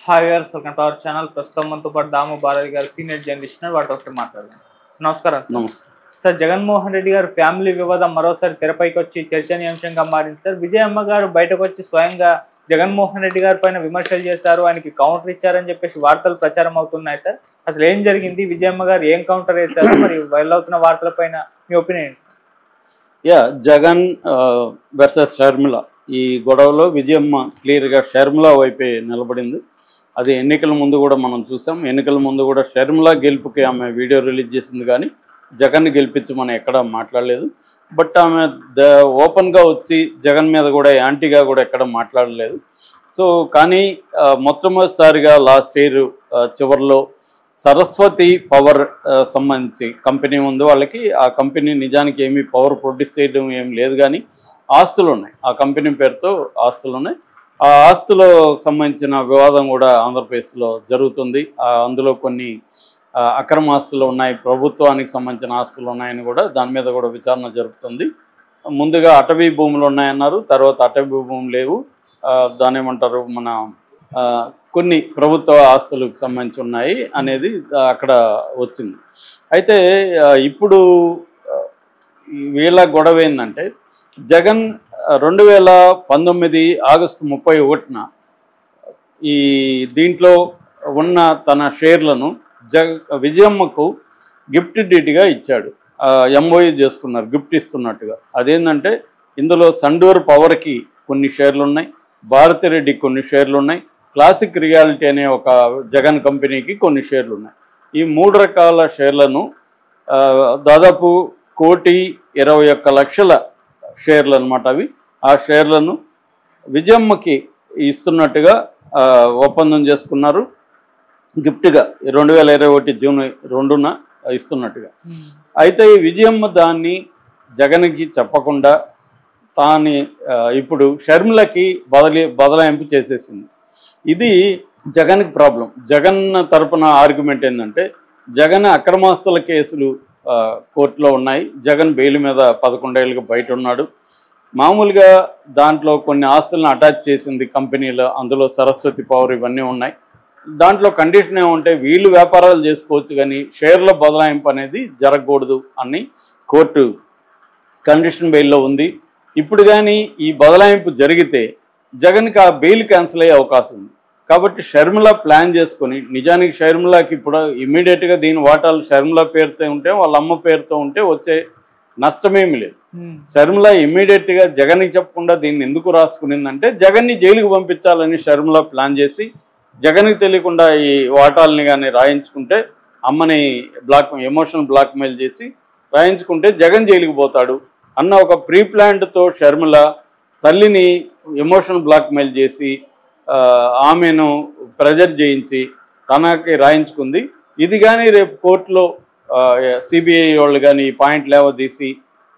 Hi viewers, welcome to our channel. ప్రస్తుతం మనతో పాటు దాము భారతి గారు సీనియర్ జర్నలిస్ట్ వాటితో ఒకటి మాట్లాడదాం. నమస్కారం సార్. నమస్తే సార్, జగన్మోహన్ రెడ్డి గారు ఫ్యామిలీ వివాదం మరోసారి తెరపైకి వచ్చి చర్చనీయాంశంగా మారింది సార్. విజయమ్మ గారు బయటకు వచ్చి స్వయంగా జగన్మోహన్ రెడ్డి గారి పైన విమర్శలు చేశారు, ఆయనకి కౌంటర్ ఇచ్చారని చెప్పేసి వార్తలు ప్రచారం అవుతున్నాయి సార్. అసలు ఏం జరిగింది, విజయమ్మ గారు ఏం కౌంటర్ వేశారు, మరి వైరల్ అవుతున్న వార్తల పైన మీ ఒపీనియన్స్? జగన్ వర్సెస్ షర్మిల ఈ గొడవలో విజయమ్మ క్లియర్గా షర్మిల వైపే నిలబడింది. అది ఎన్నికల ముందు కూడా మనం చూసాం. ఎన్నికల ముందు కూడా షర్మిల గెలుపుకి ఆమె వీడియో రిలీజ్ చేసింది, కానీ జగన్ గెలిపించి మనం ఎక్కడా మాట్లాడలేదు. బట్ ఆమె ఓపెన్గా వచ్చి జగన్ మీద కూడా యాంటీగా కూడా ఎక్కడ మాట్లాడలేదు. సో కానీ మొట్టమొదటిసారిగా లాస్ట్ ఇయర్ చివరిలో సరస్వతి పవర్ సంబంధించి కంపెనీ ఉంది వాళ్ళకి. ఆ కంపెనీ నిజానికి ఏమీ పవర్ ప్రొడ్యూస్ చేయడం ఏం లేదు, కానీ ఆస్తులు ఉన్నాయి. ఆ కంపెనీ పేరుతో ఆస్తులు ఉన్నాయి. ఆ ఆస్తులకు సంబంధించిన వివాదం కూడా ఆంధ్రప్రదేశ్లో జరుగుతుంది. అందులో కొన్ని అక్రమ ఆస్తులు ఉన్నాయి, ప్రభుత్వానికి సంబంధించిన ఆస్తులు ఉన్నాయని కూడా దాని మీద కూడా విచారణ జరుగుతుంది. ముందుగా అటవీ భూములు ఉన్నాయన్నారు, తర్వాత అటవీ భూములు లేవు, దాని ఏమంటారు మన కొన్ని ప్రభుత్వ ఆస్తులకు సంబంధించి ఉన్నాయి అనేది అక్కడ వచ్చింది. అయితే ఇప్పుడు వీళ్ళ గొడవ ఏంటంటే, జగన్ 2019 ఆగస్టు 31న ఈ దీంట్లో ఉన్న తన షేర్లను విజయమ్మకు గిఫ్ట్ డీడ్గా ఇచ్చాడు. ఎంఓయూ చేసుకున్నారు గిఫ్ట్ ఇస్తున్నట్టుగా. అదేంటంటే ఇందులో సండూర్ పవర్కి కొన్ని షేర్లు ఉన్నాయి, భారతిరెడ్డికి కొన్ని షేర్లు ఉన్నాయి, క్లాసిక్ రియాలిటీ అనే ఒక జగన్ కంపెనీకి కొన్ని షేర్లు ఉన్నాయి. ఈ 3 రకాల షేర్లను దాదాపు 1,21,00,000 షేర్లు అనమాట అవి. ఆ షేర్లను విజయమ్మకి ఇస్తున్నట్టుగా ఒప్పందం చేసుకున్నారు. గిఫ్ట్గా 2021 జూన్ 2న ఇస్తున్నట్టుగా. అయితే ఈ విజయమ్మ దాన్ని జగన్కి చెప్పకుండా తాను ఇప్పుడు షర్మిలకి బదలాయింపు చేసేసింది. ఇది జగన్కి ప్రాబ్లం. జగన్ తరపున ఆర్గ్యుమెంట్ ఏంటంటే, జగన్ అక్రమాస్తుల కేసులు కోర్టులో ఉన్నాయి, జగన్ బెయిల్ మీద 11 ఏళ్ళకి బయట ఉన్నాడు. మామూలుగా దాంట్లో కొన్ని ఆస్తులను అటాచ్ చేసింది కంపెనీలో, అందులో సరస్వతి పవర్ ఇవన్నీ ఉన్నాయి. దాంట్లో కండిషన్ ఏమంటే వీళ్ళు వ్యాపారాలు చేసుకోవచ్చు, కానీ షేర్ల బదలాయింపు అనేది జరగకూడదు అని కోర్టు కండిషన్ బెయిల్లో ఉంది. ఇప్పుడు కానీ ఈ బదలాయింపు జరిగితే జగన్కి ఆ బెయిల్ క్యాన్సిల్ అయ్యే అవకాశం ఉంది. కాబట్టి షర్మిల ప్లాన్ చేసుకొని, నిజానికి షర్మిలకి ఇప్పుడు ఇమ్మీడియట్గా దీని వాటాలు షర్మిల పేరుతో ఉంటే, వాళ్ళ అమ్మ పేరుతో ఉంటే వచ్చే నష్టమేమి లేదు. షర్మిల ఇమ్మీడియట్గా జగన్కి చెప్పకుండా దీన్ని ఎందుకు రాసుకునిందంటే, జగన్ని జైలుకి పంపించాలని షర్మిల ప్లాన్ చేసి జగన్కి తెలియకుండా ఈ వాటాలని కానీ రాయించుకుంటే, అమ్మని ఎమోషనల్ బ్లాక్మెయిల్ చేసి రాయించుకుంటే జగన్ జైలుకి పోతాడు అన్న ఒక ప్రీ ప్లాన్డ్తో షర్మిల తల్లిని ఎమోషనల్ బ్లాక్మెయిల్ చేసి ఆమెను ప్రెజర్ చేయించి తనకి రాయించుకుంది. ఇది కానీ రేపు కోర్టులో సిబిఐ వాళ్ళు కానీ ఈ పాయింట్ లేవదీసి,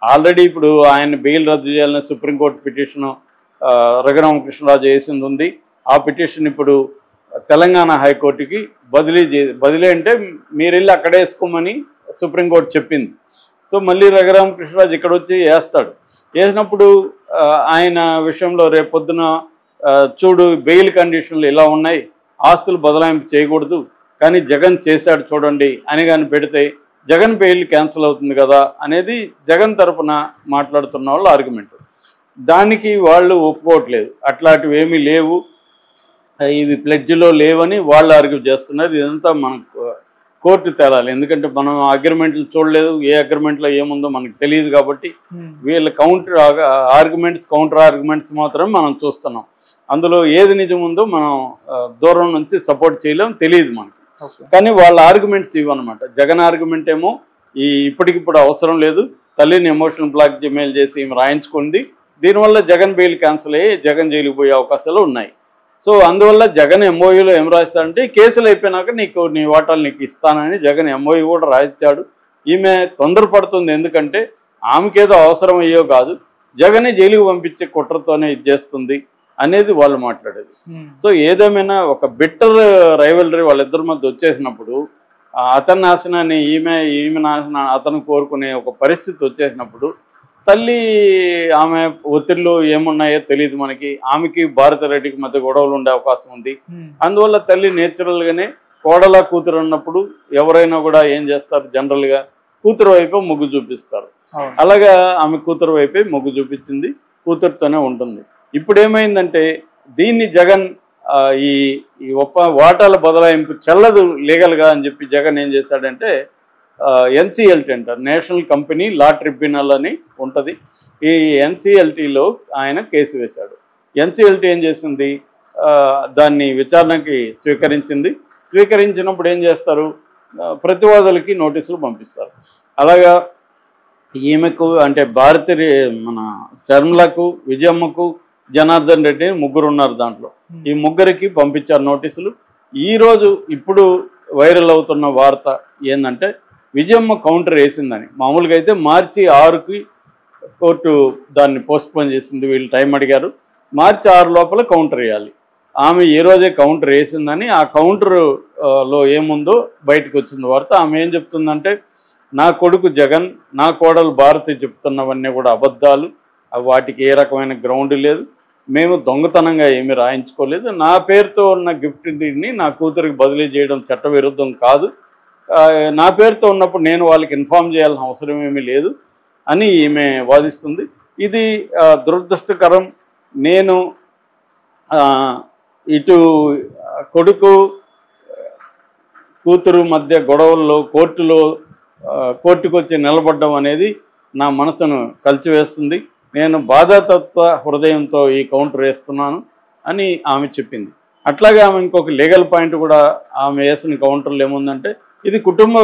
ఆల్రెడీ ఇప్పుడు ఆయన బెయిల్ రద్దు చేయాలని సుప్రీంకోర్టు పిటిషను రఘురామకృష్ణరాజు వేసింది ఉంది. ఆ పిటిషన్ ఇప్పుడు తెలంగాణ హైకోర్టుకి బదిలీ అంటే మీరు వెళ్ళి అక్కడే వేసుకోమని సుప్రీంకోర్టు చెప్పింది. సో మళ్ళీ రఘురామకృష్ణరాజు ఇక్కడ వచ్చి వేస్తాడు. వేసినప్పుడు ఆయన విషయంలో రేపొద్దున చూడు బెయిల్ కండిషన్లు ఇలా ఉన్నాయి, ఆస్తులు బదలాయింపు చేయకూడదు, కానీ జగన్ చేశాడు చూడండి అని కానీ పెడితే జగన్ బెయిల్ క్యాన్సిల్ అవుతుంది కదా అనేది జగన్ తరపున మాట్లాడుతున్న వాళ్ళ ఆర్గ్యుమెంట్. దానికి వాళ్ళు ఒప్పుకోవట్లేదు, అట్లాంటివి ఏమీ లేవు, ఇవి ప్లెడ్జ్లో లేవని వాళ్ళు ఆర్గ్యూ చేస్తున్నారు. ఇదంతా మనకు కోర్టు తేలాలి, ఎందుకంటే మనం అగ్రిమెంట్లు చూడలేదు, ఏ అగ్రిమెంట్లో ఏముందో మనకు తెలియదు. కాబట్టి వీళ్ళ కౌంటర్ ఆర్గ్యుమెంట్స్ మాత్రమే మనం చూస్తున్నాం. అందులో ఏది నిజం ఉందో మనం దూరం నుంచి సపోర్ట్ చేయలేం, తెలియదు మనకి. కానీ వాళ్ళ ఆర్గ్యుమెంట్స్ ఇవన్నమాట. జగన్ ఆర్గ్యుమెంట్ ఏమో ఇప్పటికిప్పుడు అవసరం లేదు, తల్లిని ఎమోషనల్ బ్లాక్ మెయిల్ చేసి ఈమె రాయించుకుంది, దీనివల్ల జగన్ బెయిల్ క్యాన్సిల్ అయ్యి జగన్ జైలుకి పోయే అవకాశాలు ఉన్నాయి. సో అందువల్ల జగన్ ఎంఓయూలో ఏం రాస్తాడంటే, కేసులు అయిపోయినాక నీ వాటాలు నీకు ఇస్తానని జగన్ ఎంఓయూ కూడా రాయించాడు. ఈమె తొందరపడుతుంది, ఎందుకంటే ఆమెకేదో అవసరం అయ్యో కాదు, జగనే జైలుకి పంపించే కుట్రతోనే ఇది చేస్తుంది అనేది వాళ్ళు మాట్లాడేది. సో ఏదేమైనా ఒక బిట్టర్ రైవలరీ వాళ్ళిద్దరి మధ్య వచ్చేసినప్పుడు, అతని నాశనాన్ని ఈమె నాశన అతను కోరుకునే ఒక పరిస్థితి వచ్చేసినప్పుడు తల్లి ఆమె ఒత్తిళ్ళు ఏమున్నాయో తెలియదు మనకి. ఆమెకి భారతిరెడ్డికి మధ్య గొడవలు ఉండే అవకాశం ఉంది. అందువల్ల తల్లి నేచురల్గానే కోడల కూతురు అన్నప్పుడు ఎవరైనా కూడా ఏం చేస్తారు, జనరల్గా కూతురు వైపు మొగ్గు చూపిస్తారు. అలాగా ఆమె కూతురు వైపే మొగ్గు చూపించింది, కూతురుతోనే ఉంటుంది. ఇప్పుడు ఏమైందంటే దీన్ని జగన్ ఈ వాటాల బదలాయింపు చెల్లదు లీగల్గా అని చెప్పి జగన్ ఏం చేశాడంటే ఎన్సిఎల్టీ అంటారు, నేషనల్ కంపెనీ లా ట్రిబ్యునల్ అని ఉంటుంది. ఈ ఎన్సిఎల్టీలో ఆయన కేసు వేశాడు. ఎన్సిఎల్టీ ఏం చేసింది, దాన్ని విచారణకి స్వీకరించినప్పుడు ఏం చేస్తారు, ప్రతివాదులకి నోటీసులు పంపిస్తారు. అలాగా ఈమెకు అంటే మన షర్మిలకు, విజయమ్మకు, జనార్దన్ రెడ్డి ముగ్గురు ఉన్నారు దాంట్లో. ఈ ముగ్గురికి పంపించారు నోటీసులు. ఈరోజు ఇప్పుడు వైరల్ అవుతున్న వార్త ఏంటంటే విజయమ్మ కౌంటర్ వేసిందని. మామూలుగా అయితే మార్చి 6కి కోర్టు దాన్ని పోస్ట్పోన్ చేసింది. వీళ్ళు టైం అడిగారు, మార్చి 6 లోపల కౌంటర్ వేయాలి. ఆమె ఈ రోజే కౌంటర్ వేసిందని ఆ కౌంటర్లో ఏముందో బయటకు వచ్చింది వార్త. ఆమె ఏం చెప్తుందంటే నా కొడుకు జగన్, నా కోడలు భారతి చెప్తున్నవన్నీ కూడా అబద్ధాలు, వాటికి ఏ రకమైన గ్రౌండ్ లేదు, మేము దొంగతనంగా ఏమీ రాయించుకోలేదు, నా పేరుతో ఉన్న గిఫ్ట్ని నా కూతురికి బదిలీ చేయడం చట్టవిరుద్ధం కాదు, నా పేరుతో ఉన్నప్పుడు నేను వాళ్ళకి ఇన్ఫామ్ చేయాల్సిన అవసరం ఏమీ లేదు అని ఈమె వాదిస్తుంది. ఇది దురదృష్టకరం. నేను ఇటు కొడుకు కూతురు మధ్య గొడవల్లో కోర్టుకు వచ్చి నిలబడడం అనేది నా మనసును కలిచివేస్తుంది. నేను బాధాతత్వ హృదయంతో ఈ కౌంటర్ వేస్తున్నాను అని ఆమె చెప్పింది. అట్లాగే ఆమె ఇంకొక లీగల్ పాయింట్ కూడా ఆమె వేసిన కౌంటర్లు ఏముందంటే ఇది కుటుంబ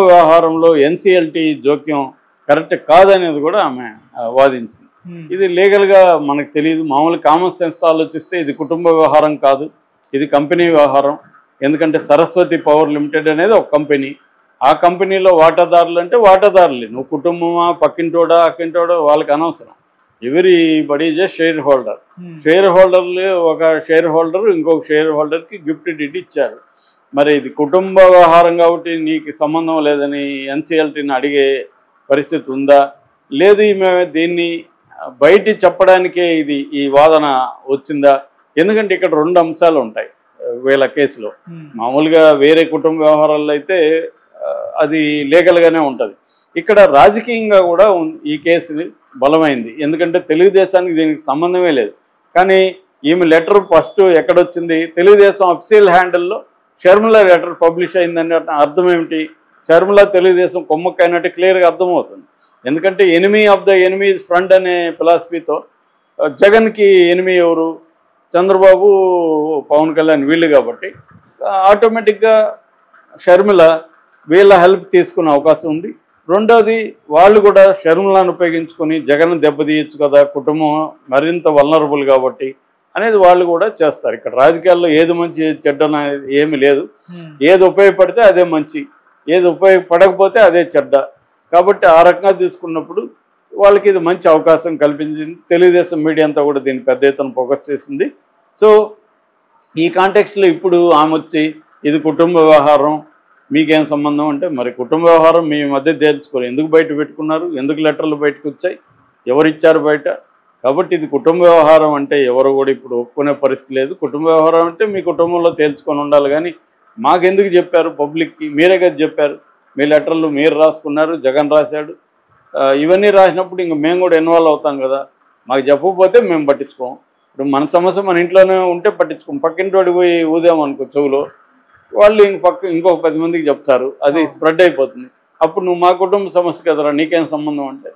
వ్యవహారంలో ఎన్సిఎల్టీ జోక్యం కరెక్ట్ కాదనేది కూడా ఆమె వాదించింది. ఇది లీగల్గా మనకు తెలియదు. మామూలు కామన్ సెన్స్ ఆలోచిస్తే ఇది కుటుంబ వ్యవహారం కాదు, ఇది కంపెనీ వ్యవహారం. ఎందుకంటే సరస్వతి పవర్ లిమిటెడ్ అనేది ఒక కంపెనీ. ఆ కంపెనీలో వాటాదారులు అంటే వాటాదారులే, నువ్వు కుటుంబమా, పక్కింటోడా, అక్కింటోడా వాళ్ళకి అనవసరం. Every just share holder. ఒక షేర్ హోల్డర్ ఇంకొక షేర్ హోల్డర్కి గిఫ్ట్ డీడ్ ఇచ్చారు. మరి ఇది కుటుంబ వ్యవహారం కాబట్టి నీకు సంబంధం లేదని ఎన్సిఎల్టీని అడిగే పరిస్థితి ఉందా? లేదు, ఈమె దీన్ని బయట చెప్పడానికే ఈ వాదన వచ్చిందా? ఎందుకంటే ఇక్కడ 2 అంశాలు ఉంటాయి వీళ్ళ కేసులో. మామూలుగా వేరే కుటుంబ వ్యవహారాల్లో అయితే అది లీగల్గానే ఉంటుంది. ఇక్కడ రాజకీయంగా కూడా ఈ కేసు బలమైంది. ఎందుకంటే తెలుగుదేశానికి దీనికి సంబంధమే లేదు. కానీ ఈమె లెటర్ ఫస్ట్ ఎక్కడొచ్చింది, తెలుగుదేశం అఫీషియల్ హ్యాండిల్లో షర్మిల లెటర్ పబ్లిష్ అయిందని అర్థం ఏమిటి, షర్మిల తెలుగుదేశం కొమ్మక్కైనట్టు క్లియర్గా అర్థమవుతుంది. ఎందుకంటే enemy of the enemy front అనే ఫిలాసఫీతో జగన్కి ఎనిమీ ఎవరు, చంద్రబాబు, పవన్ కళ్యాణ్ వీళ్ళు కాబట్టి ఆటోమేటిక్గా షర్మిల వీళ్ళ హెల్ప్ తీసుకునే అవకాశం ఉంది. రెండోది వాళ్ళు కూడా షర్మిలను ఉపయోగించుకొని జగన్ దెబ్బతీయచ్చు కదా, కుటుంబం మరింత వల్నరబుల్ కాబట్టి అనేది వాళ్ళు కూడా చేస్తారు. ఇక్కడ రాజకీయాల్లో ఏది మంచి చెడ్డ అనేది ఏమి లేదు. ఏది ఉపయోగపడితే అదే మంచి, ఏది ఉపయోగపడకపోతే అదే చెడ్డ. కాబట్టి ఆ రకంగా తీసుకున్నప్పుడు వాళ్ళకి ఇది మంచి అవకాశం కల్పించింది. తెలుగుదేశం మీడియా అంతా కూడా దీన్ని పెద్ద ఎత్తున ఫోకస్ చేసింది. సో ఈ కాంటెక్స్ట్లో ఇప్పుడు ఆమె వచ్చి ఇది కుటుంబ వ్యవహారం, మీకేం సంబంధం అంటే, మరి కుటుంబ వ్యవహారం మీ మధ్య తేల్చుకోరు, ఎందుకు బయట పెట్టుకున్నారు, ఎందుకు లెటర్లు బయటకు వచ్చాయి, ఎవరిచ్చారు బయట? కాబట్టి ఇది కుటుంబ వ్యవహారం అంటే ఎవరు కూడా ఇప్పుడు ఒప్పుకునే పరిస్థితి లేదు. కుటుంబ వ్యవహారం అంటే మీ కుటుంబంలో తేల్చుకొని ఉండాలి. కానీ మాకెందుకు చెప్పారు, పబ్లిక్కి మీరే కదా చెప్పారు, మీ లెటర్లు మీరు రాసుకున్నారు, జగన్ రాశాడు, ఇవన్నీ రాసినప్పుడు ఇంక మేము కూడా ఇన్వాల్వ్ అవుతాం కదా, మాకు చెప్పకపోతే మేము పట్టించుకోం. ఇప్పుడు మన సమస్య మన ఇంట్లోనే ఉంటే పట్టించుకోం, పక్కింటోడికి పోయి ఊదామనుకో చెవులో, వాళ్ళు ఇంకొక 10 మందికి చెప్తారు, అది స్ప్రెడ్ అయిపోతుంది. అప్పుడు నువ్వు మా కుటుంబ సమస్య కదరా, నీకేం సంబంధం అంటే,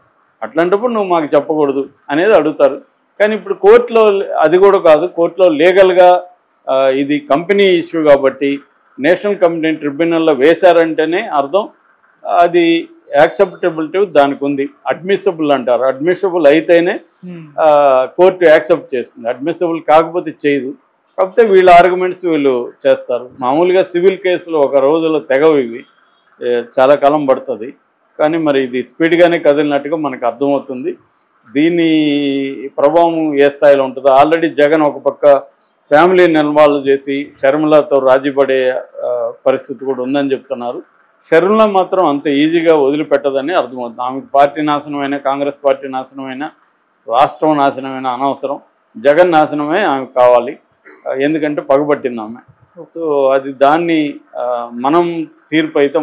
అట్లాంటప్పుడు నువ్వు మాకు చెప్పకూడదు అనేది అడుగుతారు. కానీ ఇప్పుడు కోర్టులో అది కూడా కాదు, కోర్టులో లీగల్గా ఇది కంపెనీ ఇష్యూ కాబట్టి నేషనల్ కంపెనీ ట్రిబ్యునల్లో వేశారంటేనే అర్థం అది యాక్సెప్టబిలిటీ దానికి ఉంది. అడ్మిసిబుల్ అంటారు, అడ్మిసిబుల్ అయితేనే కోర్టు యాక్సెప్ట్ చేస్తుంది, అడ్మిసిబుల్ కాకపోతే చేయదు. కాకపోతే వీళ్ళ ఆర్గ్యుమెంట్స్ వీళ్ళు చేస్తారు. మామూలుగా సివిల్ కేసులు ఒక రోజులో తెగవు, ఇవి చాలా కాలం పడుతుంది. కానీ మరి ఇది స్పీడ్గానే కదిలినట్టుగా మనకు అర్థమవుతుంది. దీని ప్రభావం ఏ స్థాయిలో ఉంటుందో. ఆల్రెడీ జగన్ ఒక పక్క ఫ్యామిలీని ఇన్వాల్వ్ చేసి షర్మిలతో రాజీపడే పరిస్థితి కూడా ఉందని చెప్తున్నారు. షర్మిల మాత్రం అంత ఈజీగా వదిలిపెట్టదని అర్థమవుతుంది. ఆమెకు పార్టీ నాశనమైన, కాంగ్రెస్ పార్టీ నాశనమైన, రాష్ట్రం నాశనమైన అనవసరం. జగన్ నాశనమే ఆమెకు కావాలి. ఎందుకంటే పగబట్టింది ఆమె. సో అది దాన్ని మనం తీర్పు అయితే